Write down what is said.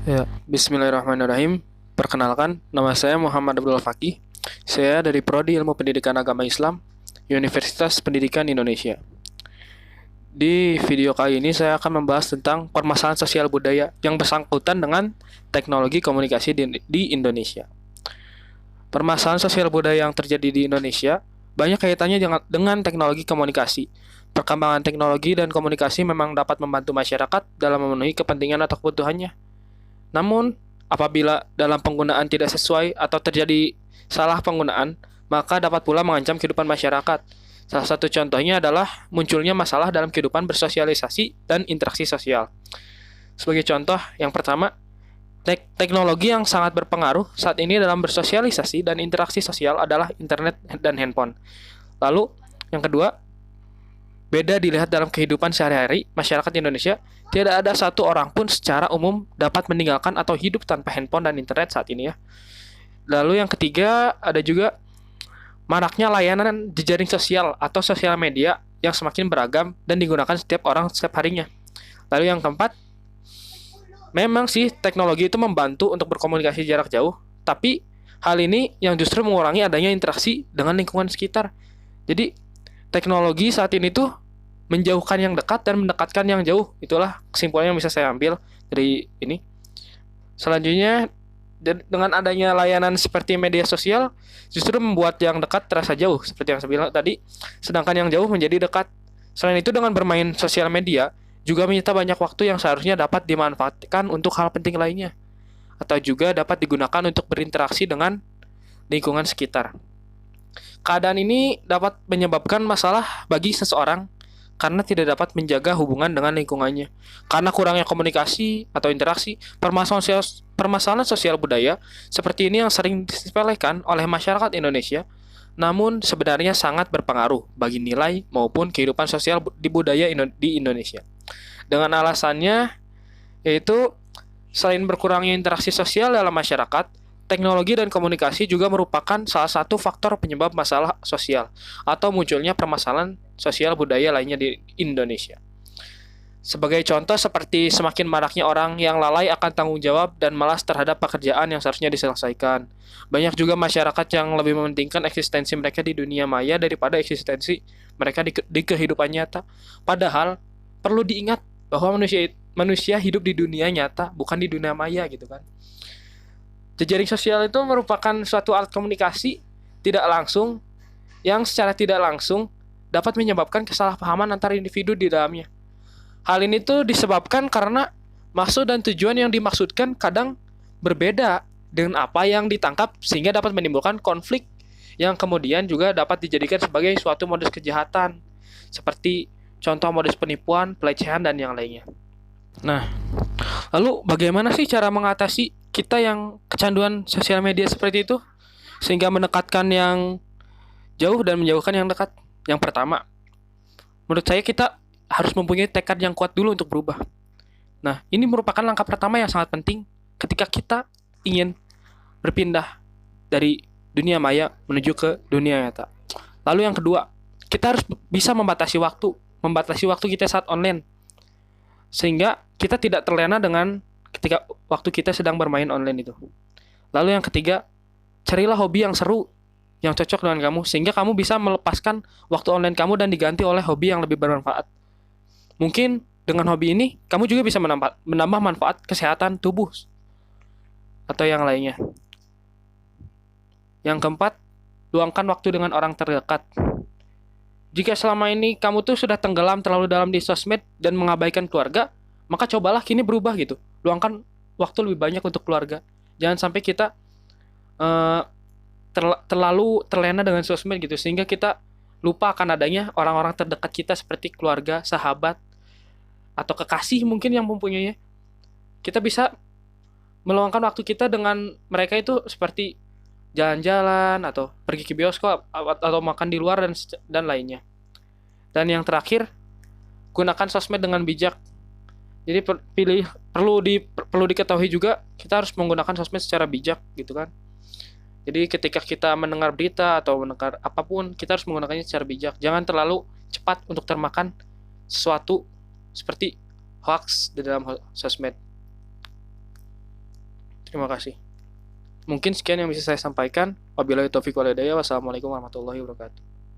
Ya, Bismillahirrahmanirrahim. Perkenalkan, nama saya Muhammad Abdul Fakih. Saya dari Prodi Ilmu Pendidikan Agama Islam, Universitas Pendidikan Indonesia. Di video kali ini saya akan membahas tentang permasalahan sosial budaya yang bersangkutan dengan teknologi komunikasi di Indonesia. Permasalahan sosial budaya yang terjadi di Indonesia banyak kaitannya dengan teknologi komunikasi. Perkembangan teknologi dan komunikasi memang dapat membantu masyarakat dalam memenuhi kepentingan atau kebutuhannya. Namun, apabila dalam penggunaan tidak sesuai atau terjadi salah penggunaan, maka dapat pula mengancam kehidupan masyarakat. Salah satu contohnya adalah munculnya masalah dalam kehidupan bersosialisasi dan interaksi sosial. Sebagai contoh, yang pertama, teknologi yang sangat berpengaruh saat ini dalam bersosialisasi dan interaksi sosial adalah internet dan handphone. Lalu, yang kedua, beda dilihat dalam kehidupan sehari-hari, masyarakat Indonesia tidak ada satu orang pun secara umum dapat meninggalkan atau hidup tanpa handphone dan internet saat ini ya. Lalu yang ketiga, ada juga maraknya layanan jejaring sosial atau sosial media yang semakin beragam dan digunakan setiap orang setiap harinya. Lalu yang keempat, memang sih teknologi itu membantu untuk berkomunikasi jarak jauh, tapi hal ini yang justru mengurangi adanya interaksi dengan lingkungan sekitar. Jadi teknologi saat ini tuh menjauhkan yang dekat dan mendekatkan yang jauh. Itulah kesimpulan yang bisa saya ambil dari ini. Selanjutnya, dengan adanya layanan seperti media sosial, justru membuat yang dekat terasa jauh, seperti yang saya bilang tadi, sedangkan yang jauh menjadi dekat. Selain itu, dengan bermain sosial media, juga menyita banyak waktu yang seharusnya dapat dimanfaatkan untuk hal penting lainnya, atau juga dapat digunakan untuk berinteraksi dengan lingkungan sekitar. Keadaan ini dapat menyebabkan masalah bagi seseorang karena tidak dapat menjaga hubungan dengan lingkungannya. Karena kurangnya komunikasi atau interaksi, permasalahan sosial budaya seperti ini yang sering disepelekan oleh masyarakat Indonesia, namun sebenarnya sangat berpengaruh bagi nilai maupun kehidupan sosial di budaya di Indonesia. Dengan alasannya yaitu selain berkurangnya interaksi sosial dalam masyarakat, teknologi dan komunikasi juga merupakan salah satu faktor penyebab masalah sosial atau munculnya permasalahan sosial budaya lainnya di Indonesia. Sebagai contoh seperti semakin maraknya orang yang lalai akan tanggung jawab dan malas terhadap pekerjaan yang seharusnya diselesaikan. Banyak juga masyarakat yang lebih mementingkan eksistensi mereka di dunia maya daripada eksistensi mereka di kehidupan nyata. Padahal perlu diingat bahwa manusia hidup di dunia nyata, bukan di dunia maya gitu kan. Jejaring sosial itu merupakan suatu alat komunikasi tidak langsung yang secara tidak langsung dapat menyebabkan kesalahpahaman antar individu di dalamnya. Hal ini tuh disebabkan karena maksud dan tujuan yang dimaksudkan kadang berbeda dengan apa yang ditangkap sehingga dapat menimbulkan konflik yang kemudian juga dapat dijadikan sebagai suatu modus kejahatan seperti contoh modus penipuan, pelecehan, dan yang lainnya. Nah, lalu bagaimana sih cara mengatasi kita yang kecanduan sosial media seperti itu sehingga mendekatkan yang jauh dan menjauhkan yang dekat? Yang pertama, menurut saya kita harus mempunyai tekad yang kuat dulu untuk berubah. Nah, ini merupakan langkah pertama yang sangat penting ketika kita ingin berpindah dari dunia maya menuju ke dunia nyata. Lalu yang kedua, kita harus bisa membatasi waktu kita saat online. Sehingga kita tidak terlena dengan ketika waktu kita sedang bermain online itu. Lalu yang ketiga, carilah hobi yang seru, yang cocok dengan kamu, sehingga kamu bisa melepaskan waktu online kamu dan diganti oleh hobi yang lebih bermanfaat. Mungkin dengan hobi ini, kamu juga bisa menambah manfaat kesehatan tubuh atau yang lainnya. Yang keempat, luangkan waktu dengan orang terdekat. Jika selama ini kamu tuh sudah tenggelam terlalu dalam di sosmed dan mengabaikan keluarga, maka cobalah kini berubah gitu. Luangkan waktu lebih banyak untuk keluarga. Jangan sampai kita terlalu terlena dengan sosmed gitu, sehingga kita lupa akan adanya orang-orang terdekat kita seperti keluarga, sahabat, atau kekasih mungkin yang mempunyainya. Kita bisa meluangkan waktu kita dengan mereka itu seperti jalan-jalan atau pergi ke bioskop atau makan di luar dan lainnya. Dan yang terakhir, gunakan sosmed dengan bijak. Jadi perlu diketahui juga kita harus menggunakan sosmed secara bijak gitu kan. Jadi ketika kita mendengar berita atau mendengar apapun, kita harus menggunakannya secara bijak. Jangan terlalu cepat untuk termakan sesuatu seperti hoax di dalam sosmed. Terima kasih. Mungkin sekian yang bisa saya sampaikan. Wabillahi taufiq wal hidayah. Wassalamualaikum warahmatullahi wabarakatuh.